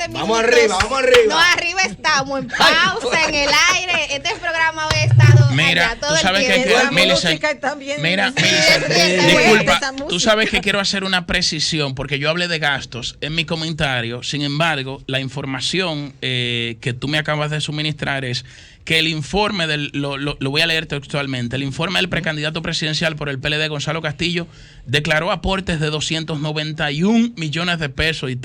7 minutos. Vamos arriba, vamos arriba. No, arriba estamos, en pausa, en el aire. Este programa hoy ha estado Mira, todo tú sabes el que tiempo. Mira, disculpa, tú sabes que quiero hacer una precisión porque yo hablé de gastos en mi comentario. Sin embargo, la información que tú me acabas de suministrar es que el informe lo voy a leer textualmente. El informe del precandidato presidencial por el PLD, Gonzalo Castillo, declaró aportes de 291 millones de pesos y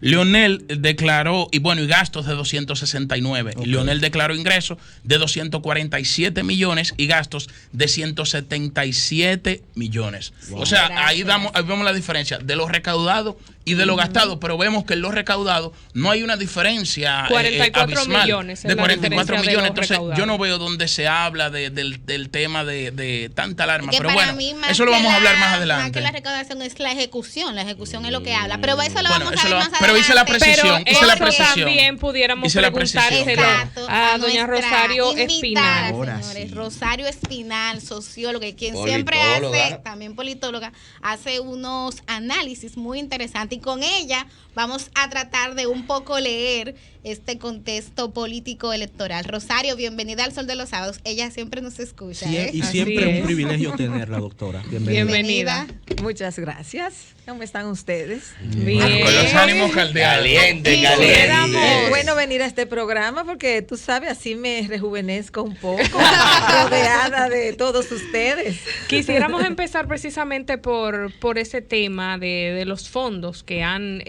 Leonel declaró, y gastos de 269. Y Leonel declaró ingresos de 247 millones y gastos de 177 millones. O sea, ahí vemos la diferencia de lo recaudado y de lo gastado, pero vemos que en lo recaudado no hay una diferencia 44 abismal millones de 44 millones. Entonces yo no veo donde se habla del tema de tanta alarma, pero bueno, eso lo vamos a hablar más adelante. Más que la recaudación es la ejecución es lo que habla, pero eso lo vamos a ver más adelante. Pero hice la precisión, pero eso también pudiéramos preguntárselo a doña Rosario Espinal. Señores, Rosario Espinal, socióloga, y quien siempre hace, también politóloga, hace unos análisis muy interesantes, y con ella vamos a tratar de un poco leer este contexto político electoral. Rosario, bienvenida al Sol de los Sábados. Ella siempre nos escucha. Sí, y siempre es un privilegio tenerla, doctora. Bienvenida. Muchas gracias. ¿Cómo están ustedes? Bien. Con los ánimos caldeados. Caliente. Es bueno venir a este programa porque tú sabes, así me rejuvenezco un poco, rodeada de todos ustedes. Quisiéramos empezar precisamente por ese tema de los fondos que han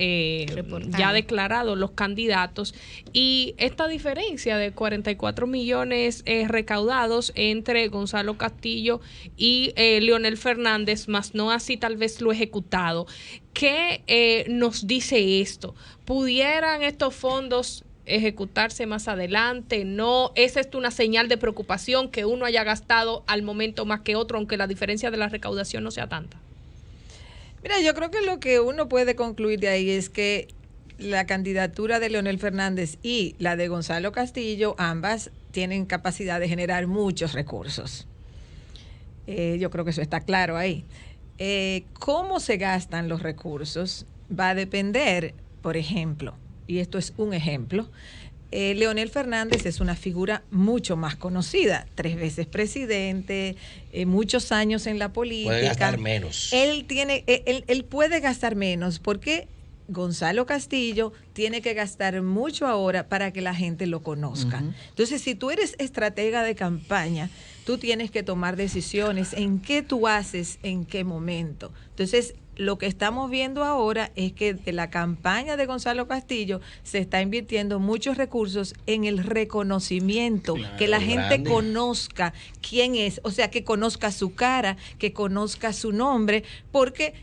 ya declarado los candidatos y esta diferencia de 44 millones recaudados entre Gonzalo Castillo y Leonel Fernández, más no así tal vez lo ejecutado. ¿Qué nos dice esto? ¿Pudieran estos fondos ejecutarse más adelante? ¿No? ¿Es esto una señal de preocupación que uno haya gastado al momento más que otro, aunque la diferencia de la recaudación no sea tanta? Mira, yo creo que lo que uno puede concluir de ahí es que la candidatura de Leonel Fernández y la de Gonzalo Castillo, ambas tienen capacidad de generar muchos recursos. Yo creo que eso está claro ahí. Cómo se gastan los recursos va a depender, por ejemplo, y esto es un ejemplo, Leonel Fernández es una figura mucho más conocida, 3 veces presidente, muchos años en la política. Puede gastar menos. Él puede gastar menos porque Gonzalo Castillo tiene que gastar mucho ahora para que la gente lo conozca. Entonces, si tú eres estratega de campaña, tú tienes que tomar decisiones en qué tú haces, en qué momento. Entonces, lo que estamos viendo ahora es que de la campaña de Gonzalo Castillo se está invirtiendo muchos recursos en el reconocimiento, que la gente conozca quién es, o sea, que conozca su cara, que conozca su nombre, porque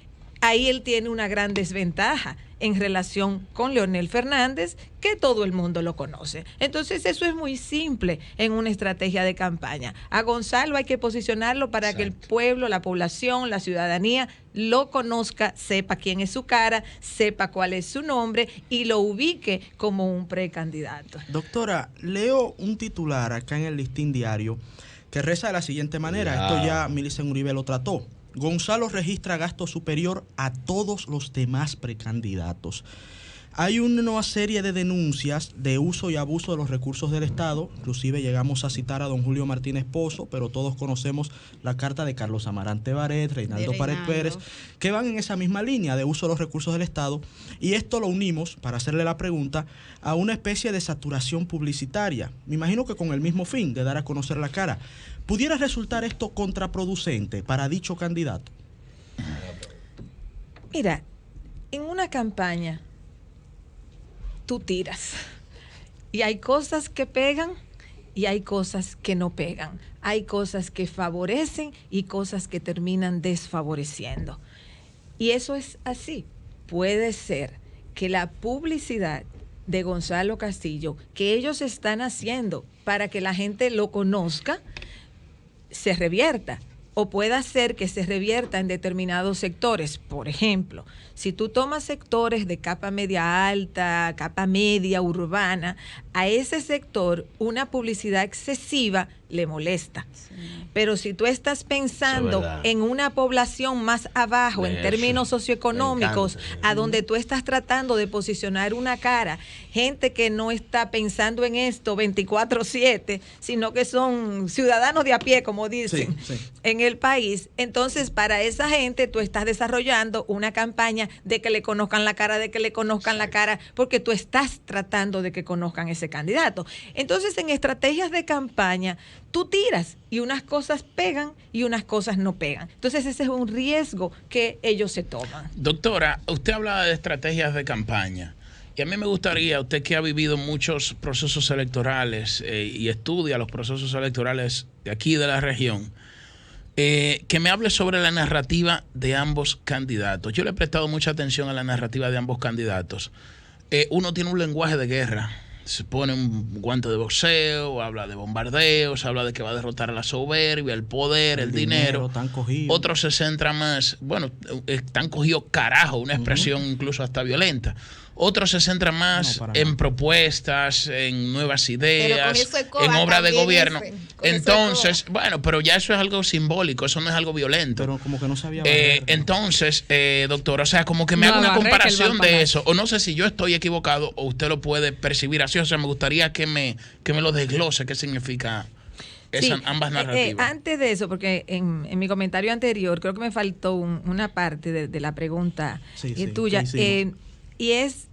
ahí él tiene una gran desventaja en relación con Leonel Fernández, que todo el mundo lo conoce. Entonces, eso es muy simple en una estrategia de campaña. A Gonzalo hay que posicionarlo para que el pueblo, la población, la ciudadanía lo conozca, sepa quién es su cara, sepa cuál es su nombre y lo ubique como un precandidato. Doctora, leo un titular acá en el Listín Diario que reza de la siguiente manera. Esto ya Milicen Uribe lo trató. Gonzalo registra gasto superior a todos los demás precandidatos. Hay una serie de denuncias de uso y abuso de los recursos del Estado, inclusive llegamos a citar a don Julio Martínez Pozo, pero todos conocemos la carta de Carlos Amarante Baret, Reinaldo Pared Pérez, que van en esa misma línea de uso de los recursos del Estado, y esto lo unimos, para hacerle la pregunta, a una especie de saturación publicitaria, me imagino que con el mismo fin de dar a conocer la cara. ¿Pudiera resultar esto contraproducente para dicho candidato? Mira, en una campaña tú tiras y hay cosas que pegan y hay cosas que no pegan. Hay cosas que favorecen y cosas que terminan desfavoreciendo. Y eso es así. Puede ser que la publicidad de Gonzalo Castillo, que ellos están haciendo para que la gente lo conozca, se revierta, o pueda ser que se revierta en determinados sectores. Por ejemplo, si tú tomas sectores de capa media alta, capa media urbana, a ese sector una publicidad excesiva le molesta. Sí. Pero si tú estás pensando en una población más abajo en términos socioeconómicos, a donde tú estás tratando de posicionar una cara, gente que no está pensando en esto 24/7, sino que son ciudadanos de a pie, como dicen, en el país, entonces para esa gente tú estás desarrollando una campaña de que le conozcan la cara, porque tú estás tratando de que conozcan ese candidato. Entonces, en estrategias de campaña, tú tiras y unas cosas pegan y unas cosas no pegan. Entonces, ese es un riesgo que ellos se toman. Doctora, usted hablaba de estrategias de campaña. Y a mí me gustaría, usted que ha vivido muchos procesos electorales y estudia los procesos electorales de aquí de la región, que me hable sobre la narrativa de ambos candidatos. Yo le he prestado mucha atención a la narrativa de ambos candidatos. Uno tiene un lenguaje de guerra. Se pone un guante de boxeo, habla de bombardeos, habla de que va a derrotar a la soberbia, el poder, el dinero. Otros se centran más, bueno, están cogidos carajo, una expresión incluso hasta violenta. Otros se centran más en propuestas, en nuevas ideas, en obras de gobierno. Entonces, bueno, pero ya eso es algo simbólico, eso no es algo violento. Pero como que no sabía. Entonces, doctor, o sea, como que me haga una comparación de eso. O no sé si yo estoy equivocado o usted lo puede percibir así. O sea, me gustaría que me lo desglose, qué significa ambas narrativas. Antes de eso, porque en mi comentario anterior creo que me faltó una parte de la pregunta tuya. Y es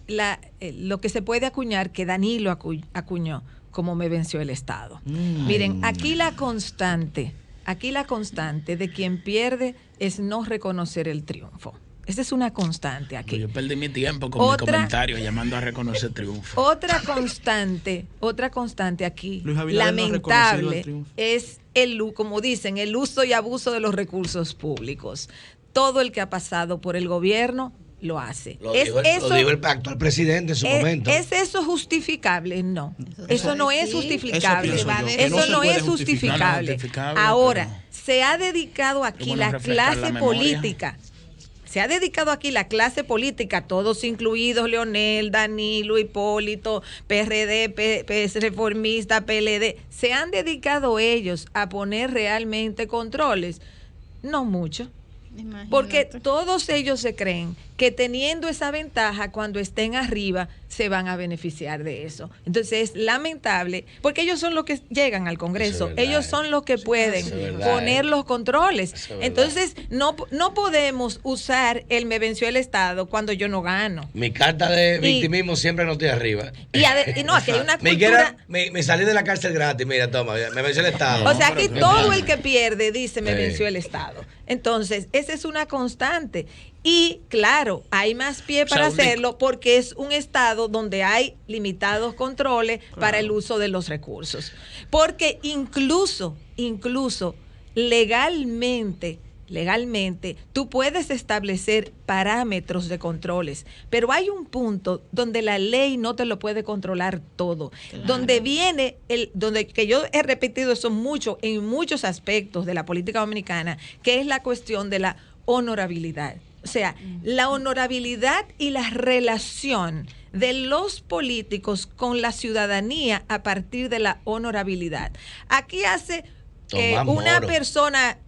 lo que se puede acuñar, que Danilo acuñó como me venció el Estado. Miren, aquí la constante de quien pierde es no reconocer el triunfo. Esa es una constante aquí. Yo perdí mi tiempo con mi comentario llamando a reconocer triunfo. Otra constante aquí, lamentable, es como dicen, el uso y abuso de los recursos públicos. Todo el que ha pasado por el gobierno lo hace. Lo dijo el actual presidente en su momento. ¿Es eso justificable? No. Eso no es justificable. Eso no es justificable. Ahora, se ha dedicado aquí la clase política. Se ha dedicado aquí la clase política, todos incluidos, Leonel, Danilo, Hipólito, PRD, PS Reformista, PLD. ¿Se han dedicado ellos a poner realmente controles? No mucho. Imagínate. Porque todos ellos se creen que teniendo esa ventaja, cuando estén arriba, se van a beneficiar de eso. Entonces es lamentable, porque ellos son los que llegan al Congreso, ellos son los que pueden poner los controles. Entonces no podemos usar el me venció el Estado cuando yo no gano. Mi carta de victimismo siempre no estoy arriba. Y no, aquí hay una cultura... Me salí de la cárcel gratis, mira, toma, me venció el Estado. O sea, aquí todo el que pierde dice me venció el Estado. Entonces, esa es una constante. Y claro, hay más pie para hacerlo porque es un estado donde hay limitados controles para el uso de los recursos. Porque incluso legalmente, tú puedes establecer parámetros de controles, pero hay un punto donde la ley no te lo puede controlar todo. Claro. Donde viene que yo he repetido eso mucho en muchos aspectos de la política dominicana, que es la cuestión de la honorabilidad. O sea, la honorabilidad y la relación de los políticos con la ciudadanía a partir de la honorabilidad. Aquí hace una persona,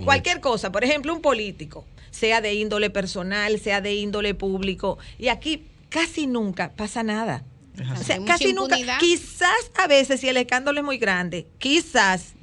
cualquier cosa, por ejemplo, un político, sea de índole personal, sea de índole público, y aquí casi nunca pasa nada. O sea, casi nunca, quizás a veces si el escándalo es muy grande, quizás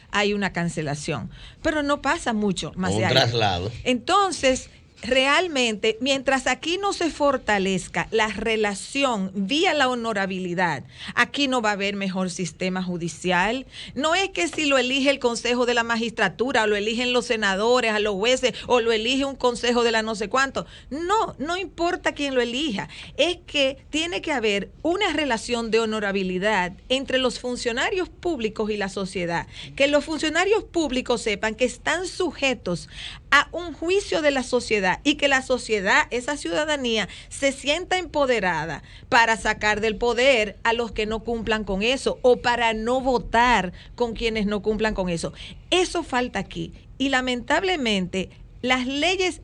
hay una cancelación, pero no pasa mucho más de ahí. Un traslado. Entonces, realmente, mientras aquí no se fortalezca la relación vía la honorabilidad, aquí no va a haber mejor sistema judicial. No es que si lo elige el Consejo de la Magistratura, o lo eligen los senadores, a los jueces, o lo elige un consejo de la no sé cuánto. No importa quién lo elija. Es que tiene que haber una relación de honorabilidad entre los funcionarios públicos y la sociedad. Que los funcionarios públicos sepan que están sujetos a un juicio de la sociedad y que la sociedad, esa ciudadanía, se sienta empoderada para sacar del poder a los que no cumplan con eso o para no votar con quienes no cumplan con eso. Eso falta aquí. Y lamentablemente las leyes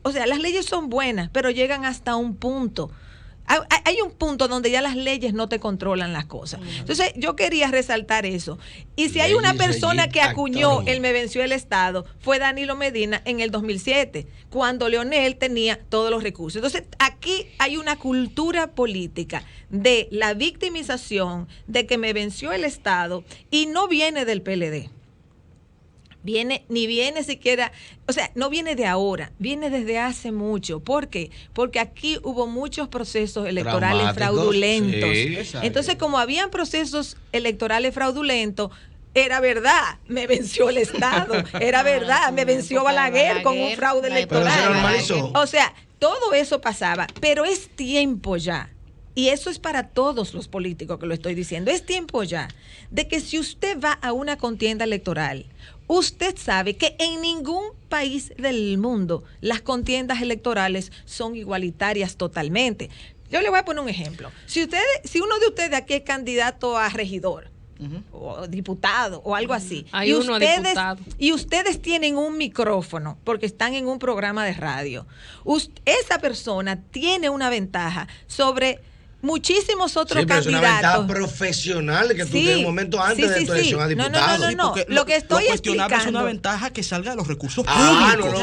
son buenas, pero llegan hasta un punto. Hay un punto donde ya las leyes no te controlan las cosas. Entonces, yo quería resaltar eso. Y si hay una persona que acuñó el me venció el Estado, fue Danilo Medina en el 2007, cuando Leonel tenía todos los recursos. Entonces, aquí hay una cultura política de la victimización, de que me venció el Estado, y no viene del PLD. Ni viene siquiera, o sea, no viene de ahora, viene desde hace mucho. ¿Por qué? Porque aquí hubo muchos procesos electorales fraudulentos. Sí. Entonces, como habían procesos electorales fraudulentos, era verdad, me venció el Estado, era verdad, me venció Balaguer con un fraude electoral. O sea, todo eso pasaba, pero es tiempo ya. Y eso es para todos los políticos que lo estoy diciendo. Es tiempo ya de que si usted va a una contienda electoral, usted sabe que en ningún país del mundo las contiendas electorales son igualitarias totalmente. Yo le voy a poner un ejemplo. Si uno de ustedes aquí es candidato a regidor, o diputado o algo así, y ustedes tienen un micrófono porque están en un programa de radio, esa persona tiene una ventaja sobre muchísimos otros candidatos. Es una ventaja profesional que tú tienes un momento antes de tu elección a diputado. No. Lo que estoy explicando es una ventaja que salga de los recursos públicos.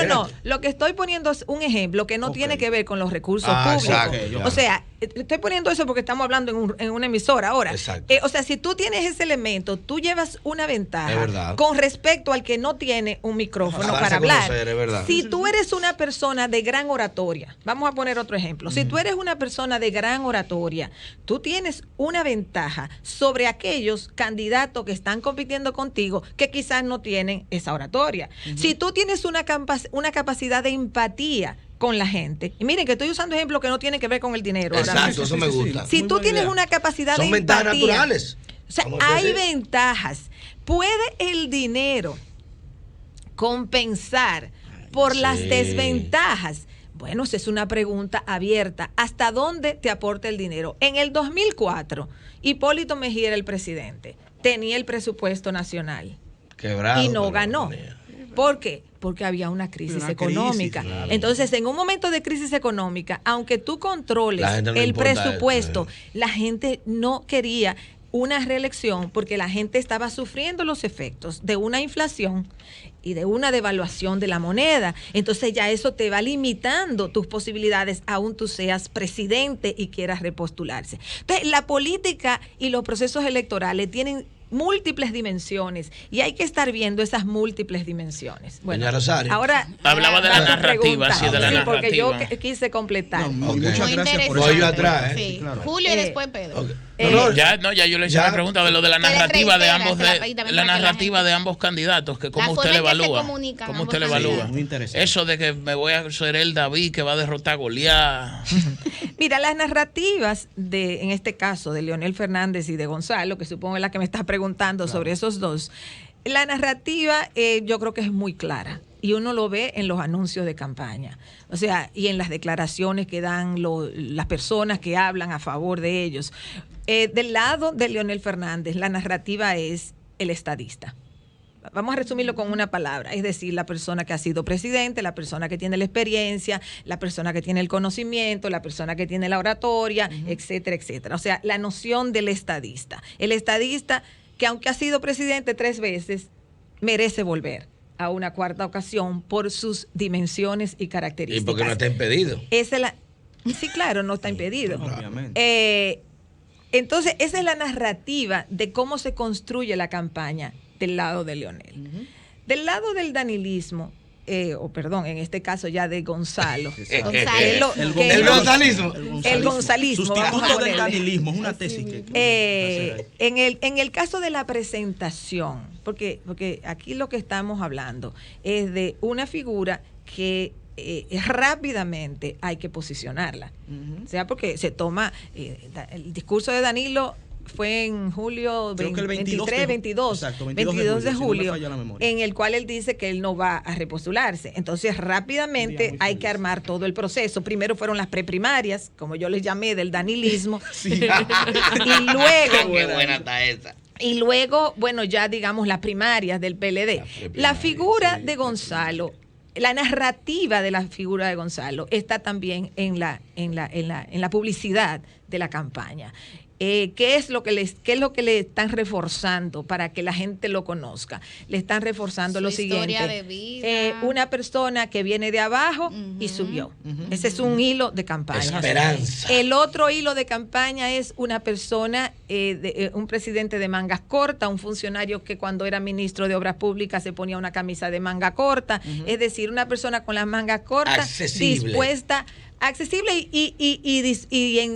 No. Lo que estoy poniendo es un ejemplo que no tiene que ver con los recursos públicos. Exacto. O sea, estoy poniendo eso porque estamos hablando en una emisora ahora. O sea, si tú tienes ese elemento, tú llevas una ventaja con respecto al que no tiene un micrófono para hablar. Si tú eres una persona de gran oratoria, vamos a poner otro ejemplo. Si tú eres una persona de gran oratoria, tú tienes una ventaja sobre aquellos candidatos que están compitiendo contigo que quizás no tienen esa oratoria. Si tú tienes una capacidad de empatía con la gente, y miren que estoy usando ejemplos que no tienen que ver con el dinero. Exacto, eso me gusta. Si tú tienes una capacidad de empatía, son ventajas naturales. O sea, hay ventajas. ¿Puede el dinero compensar por las desventajas? Bueno, esa es una pregunta abierta. ¿Hasta dónde te aporta el dinero? En el 2004, Hipólito Mejía era el presidente. Tenía el presupuesto nacional. Quebrado, y no ganó. ¿Por qué? Porque había una crisis económica. Entonces, en un momento de crisis económica, aunque tú controles el presupuesto, la gente no quería una reelección porque la gente estaba sufriendo los efectos de una inflación y de una devaluación de la moneda. Entonces ya eso te va limitando tus posibilidades, aún tú seas presidente y quieras repostularse. Entonces, la política y los procesos electorales tienen múltiples dimensiones y hay que estar viendo esas múltiples dimensiones. Bueno, Rosario. Ahora hablaba de la narrativa, sí, de la narrativa. Porque yo quise completar. Muchas gracias por eso. Voy yo atrás, sí. Claro. Julio y después Pedro. Ya yo le hice la pregunta de lo de la narrativa de ambos, la narrativa de ambos candidatos, que cómo usted le evalúa. ¿Cómo usted le evalúa? Muy interesante. Eso de que me voy a ser el David que va a derrotar a Goliat. Mira, las narrativas en este caso, de Leonel Fernández y de Gonzalo, que supongo es la que me está preguntando sobre esos dos, la narrativa yo creo que es muy clara. Y uno lo ve en los anuncios de campaña, o sea, y en las declaraciones que dan las personas que hablan a favor de ellos. Del lado de Leonel Fernández, la narrativa es el estadista. Vamos a resumirlo con una palabra, es decir, la persona que ha sido presidente, la persona que tiene la experiencia, la persona que tiene el conocimiento, la persona que tiene la oratoria, etcétera, etcétera. O sea, la noción del estadista. El estadista que aunque ha sido presidente 3 veces, merece volver a una cuarta ocasión por sus dimensiones y características. ¿Y porque no está impedido? Sí, claro, no está impedido. Obviamente. Entonces, esa es la narrativa de cómo se construye la campaña del lado de Leonel. Del lado del danilismo, en este caso ya de Gonzalo. El gonzalismo. El gonzalismo. Sustituto del danilismo, es una tesis que en el caso de la presentación, porque aquí lo que estamos hablando es de una figura que rápidamente hay que posicionarla. O sea, porque se toma el discurso de Danilo fue en julio 22 de julio, en el cual él dice que él no va a repostularse. Entonces, rápidamente hay que armar todo el proceso. Primero fueron las preprimarias, como yo les llamé, del danilismo. Y luego... Qué buena está esa. Y luego, bueno, ya digamos las primarias del PLD. La figura de Gonzalo la narrativa de la figura de Gonzalo está también en la publicidad de la campaña. ¿Qué es lo que le están reforzando para que la gente lo conozca? Le están reforzando lo siguiente. Historia de vida. Una persona que viene de abajo y subió. Ese es un hilo de campaña. Esperanza. El otro hilo de campaña es una persona, un presidente de mangas cortas, un funcionario que cuando era ministro de Obras Públicas se ponía una camisa de manga corta. Es decir, una persona con las mangas cortas, dispuesta, accesible y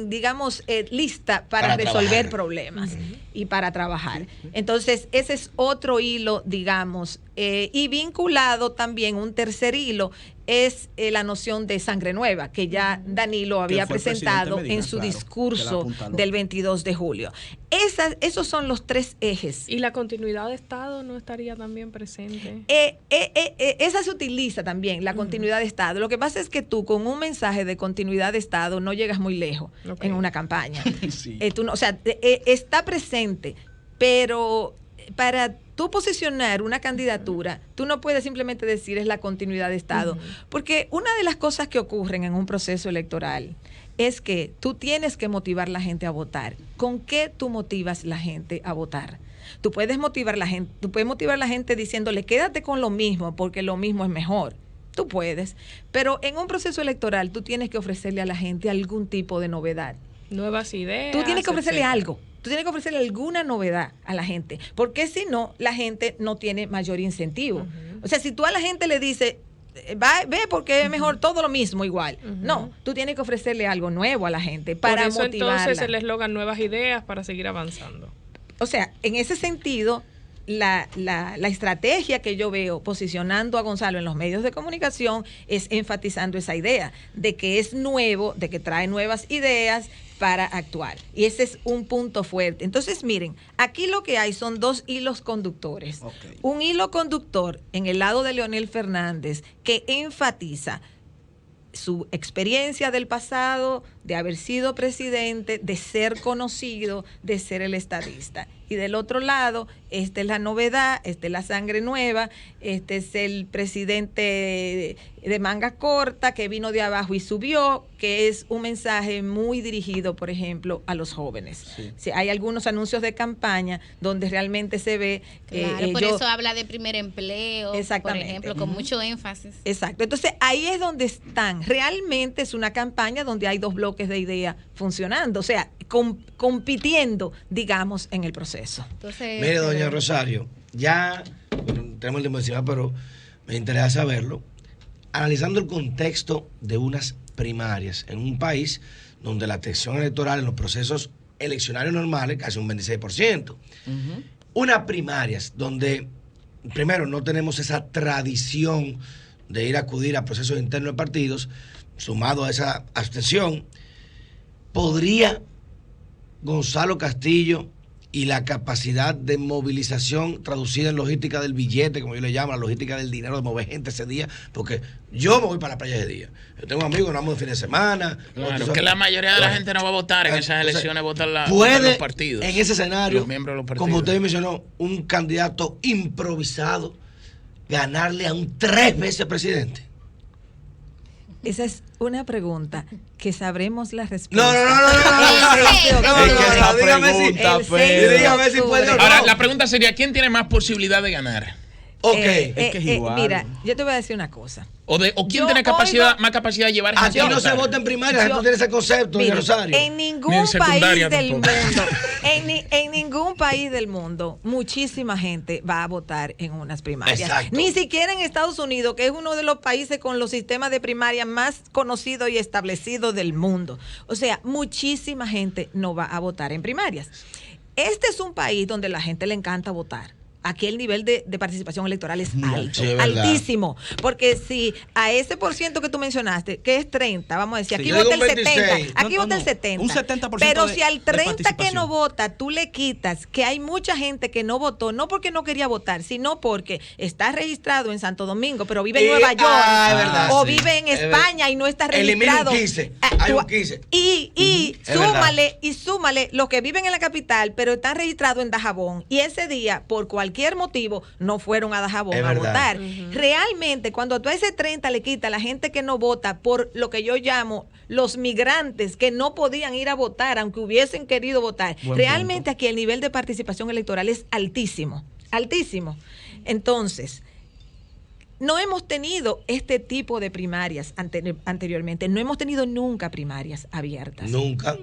digamos, lista para resolver problemas y para trabajar. Entonces, ese es otro hilo, digamos, y vinculado también un tercer hilo es la noción de sangre nueva, que ya Danilo había presentado en su discurso del 22 de julio. Esos son los tres ejes. ¿Y la continuidad de Estado no estaría también presente? Esa se utiliza también, la continuidad de Estado. Lo que pasa es que tú con un mensaje de continuidad de Estado no llegas muy lejos en una campaña. Sí. Está presente, pero para tú posicionar una candidatura, tú no puedes simplemente decir es la continuidad de Estado, porque una de las cosas que ocurren en un proceso electoral es que tú tienes que motivar a la gente a votar. ¿Con qué tú motivas a la gente a votar? Tú puedes motivar a la gente diciéndole quédate con lo mismo porque lo mismo es mejor. Tú puedes, pero en un proceso electoral tú tienes que ofrecerle a la gente algún tipo de novedad. Nuevas ideas. Tú tienes que ofrecerle etcétera. algo. Tú tienes que ofrecerle alguna novedad a la gente, porque si no, la gente no tiene mayor incentivo. O sea, si tú a la gente le dices, ve porque es mejor todo lo mismo igual. No, tú tienes que ofrecerle algo nuevo a la gente para Por eso motivarla. entonces el eslogan nuevas ideas para seguir avanzando. O sea, en ese sentido, la estrategia que yo veo posicionando a Gonzalo en los medios de comunicación es enfatizando esa idea de que es nuevo, de que trae nuevas ideas para actuar. Y ese es un punto fuerte. Entonces, miren, aquí lo que hay son dos hilos conductores. Okay. Un hilo conductor en el lado de Leonel Fernández que enfatiza su experiencia del pasado, de haber sido presidente, de ser conocido, de ser el estadista. Y del otro lado, esta es la novedad, esta es la sangre nueva, este es el presidente de manga corta que vino de abajo y subió, que es un mensaje muy dirigido, por ejemplo, a los jóvenes. Sí. Sí, hay algunos anuncios de campaña donde realmente se ve... Claro, por eso habla de primer empleo, por ejemplo, con mucho énfasis. Exacto. Entonces, ahí es donde están. Realmente es una campaña donde hay dos bloques de ideas funcionando, o sea, compitiendo, digamos, en el proceso. Entonces, mire, doña Rosario, ya tenemos el tiempo encima, pero me interesa saberlo. Analizando el contexto de unas primarias en un país donde la tensión electoral en los procesos eleccionarios normales casi un 26%. Unas primarias donde, primero, no tenemos esa tradición de ir a acudir a procesos internos de partidos, sumado a esa abstención, ¿podría Gonzalo Castillo y la capacidad de movilización traducida en logística del billete, como yo le llamo, la logística del dinero, de mover gente ese día? Porque yo me voy para la playa ese día. Yo tengo amigos, nos vamos de fin de semana. Claro, que la mayoría de la gente no va a votar en esas elecciones, votan los partidos. En ese escenario, los miembros de los partidos, como usted mencionó, un candidato improvisado ganarle a un 3 veces presidente. Esa es una pregunta que sabremos la respuesta. Dígame si puede. Ahora, la pregunta sería, ¿quién tiene más posibilidad de ganar? Es que es igual. Mira, yo te voy a decir una cosa. ¿O quién tiene más capacidad de llevar gente? Aquí no se vota en primaria, no tiene ese concepto, mira, Rosario. En ningún país del mundo, en ningún país del mundo, muchísima gente va a votar en unas primarias. Exacto. Ni siquiera en Estados Unidos, que es uno de los países con los sistemas de primaria más conocidos y establecidos del mundo. O sea, muchísima gente no va a votar en primarias. Este es un país donde a la gente le encanta votar. Aquí el nivel de participación electoral es alto, sí, altísimo. Porque si a ese por ciento que tú mencionaste, que es 30, vamos a decir, aquí sí, vota el 26. 70, aquí vota el 70. Un 70%. Pero si al 30 que no vota, tú le quitas que hay mucha gente que no votó, no porque no quería votar, sino porque está registrado en Santo Domingo, pero vive en Nueva York, verdad, o vive en España y no está registrado. Hay un 15. Y súmale los que viven en la capital, pero están registrados en Dajabón, y ese día, por cualquier cualquier motivo no fueron a Dajabón a votar. Realmente, cuando tú a ese 30 le quitas la gente que no vota por lo que yo llamo los migrantes que no podían ir a votar, aunque hubiesen querido votar, realmente aquí el nivel de participación electoral es altísimo, altísimo. Entonces, no hemos tenido este tipo de primarias anteriormente, no hemos tenido nunca primarias abiertas. Nunca.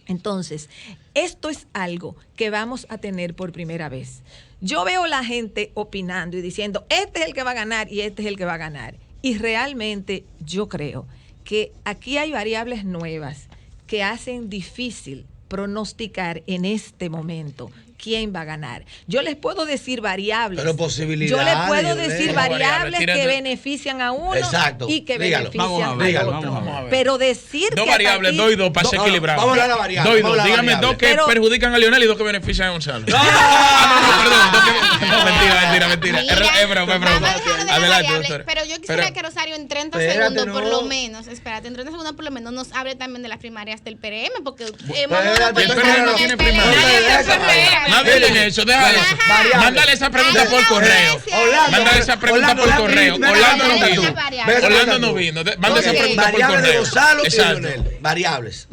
Entonces, esto es algo que vamos a tener por primera vez. Yo veo la gente opinando y diciendo, este es el que va a ganar y este es el que va a ganar. Y realmente yo creo que aquí hay variables nuevas que hacen difícil pronosticar en este momento quién va a ganar. Yo les puedo decir variables. Pero posibilidades. Yo les puedo decir variables que benefician a uno y que benefician a otro. Pero decir dos variables, doy dos para ser equilibrado. Vamos a la variable. Doy dos. Dígame dos que perjudican a Leonel y dos que benefician a Gonzalo. No, perdón. Mentira. Es broma. Adelante, doctor. Pero yo quisiera que Rosario en 30 segundos por lo menos, nos hable también de las primarias del PRM, porque el PRM no tiene primarias. Nadie tiene eso, déjalo. Mándale esa pregunta por correo. Mándale esa pregunta por correo. Orlando no vino. Mándale esa pregunta por correo. Exacto. Variables.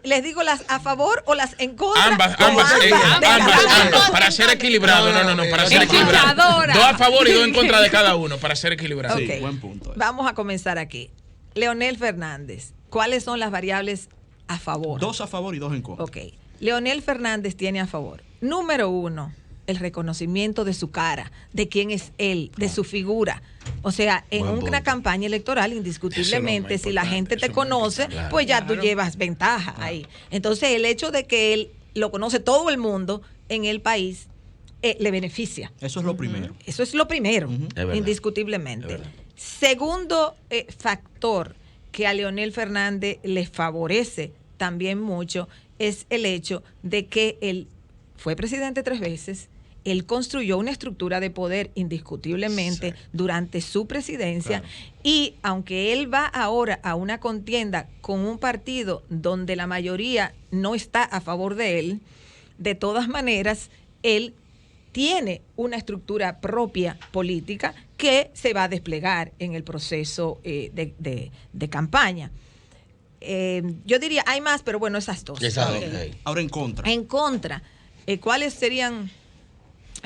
Les digo las a favor o las en contra. Ambas. Para ser equilibrado. No, para ser equilibrado. Dos a favor y dos en contra de cada uno, para ser equilibrado. Sí, buen punto. Vamos a comenzar aquí. Leonel Fernández, ¿cuáles son las variables a favor? 2 a favor y 2 en contra. Ok. Leonel Fernández tiene a favor, número 1, el reconocimiento de su cara, de quién es él, de su figura. O sea, en una campaña electoral, indiscutiblemente, si la gente te conoce, pues ya tú llevas ventaja ahí. Entonces, el hecho de que él lo conoce todo el mundo en el país, le beneficia. Eso es lo primero. Eso es lo primero, indiscutiblemente. Segundo factor que a Leonel Fernández le favorece también mucho es el hecho de que él fue presidente 3 veces, él construyó una estructura de poder indiscutiblemente durante su presidencia y aunque él va ahora a una contienda con un partido donde la mayoría no está a favor de él, de todas maneras, él tiene una estructura propia política que se va a desplegar en el proceso de campaña. Yo diría, hay más, pero bueno, esas dos. Ahora en contra. En contra, ¿cuáles serían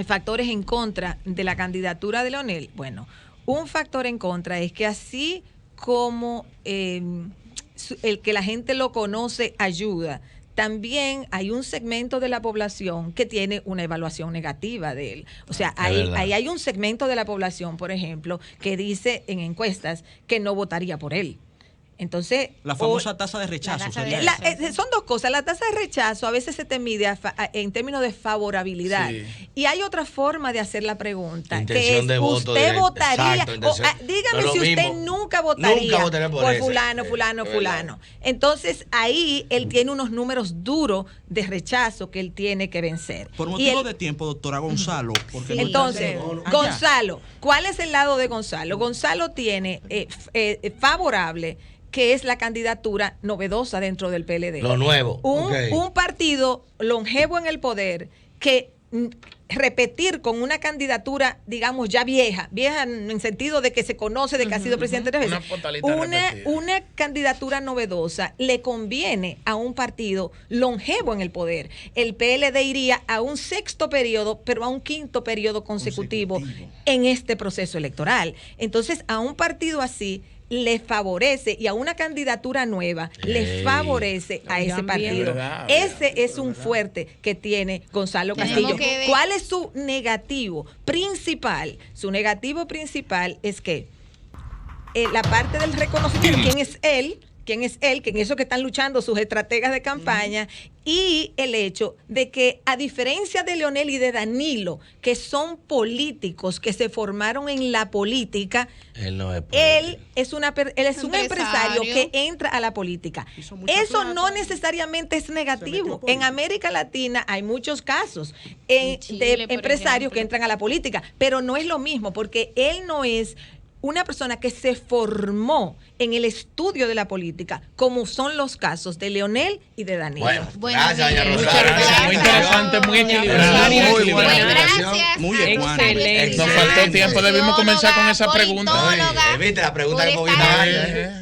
factores en contra de la candidatura de Leonel? Bueno, un factor en contra es que así como el que la gente lo conoce ayuda, también hay un segmento de la población que tiene una evaluación negativa de él. O sea, ahí hay un segmento de la población, por ejemplo, que dice en encuestas que no votaría por él. Entonces, la famosa tasa de rechazo. Son dos cosas. La tasa de rechazo a veces se te mide en términos de favorabilidad. Sí. Y hay otra forma de hacer la pregunta. Intención que es, ¿usted votaría? Exacto, dígame si usted nunca votaría por fulano. Entonces, ahí él tiene unos números duros de rechazo que él tiene que vencer. Por motivo de tiempo, doctora Gonzalo. Porque entonces, Gonzalo, ¿cuál es el lado de Gonzalo? Gonzalo tiene favorable que es la candidatura novedosa dentro del PLD. Lo nuevo. Un partido longevo en el poder que repetir con una candidatura, digamos, ya vieja en sentido de que se conoce, de que ha sido presidente 3 veces. Una candidatura novedosa le conviene a un partido longevo en el poder. El PLD iría a un 6º periodo, pero a un 5º periodo consecutivo en este proceso electoral. Entonces, a un partido así le favorece, y a una candidatura nueva le favorece a ese partido. Ese es un fuerte que tiene Gonzalo Castillo. ¿Cuál es su negativo principal? Su negativo principal es que la parte del reconocimiento, quién es él, que en eso que están luchando sus estrategas de campaña, y el hecho de que, a diferencia de Leonel y de Danilo, que son políticos que se formaron en la política, él es un empresario que entra a la política. Eso no necesariamente es negativo. En América Latina hay muchos casos de empresarios que entran a la política, pero no es lo mismo, porque él no es una persona que se formó en el estudio de la política, como son los casos de Leonel y de Danilo. Bueno, gracias, doña Rosario. Muchas gracias. Muy interesante, muy equilibrado. Gracias. Muy excelente. Nos faltó tiempo, debimos comenzar con esa pregunta. Viste la pregunta que moviste.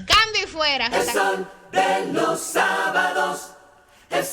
Cambio y fuera. El sol de los sábados.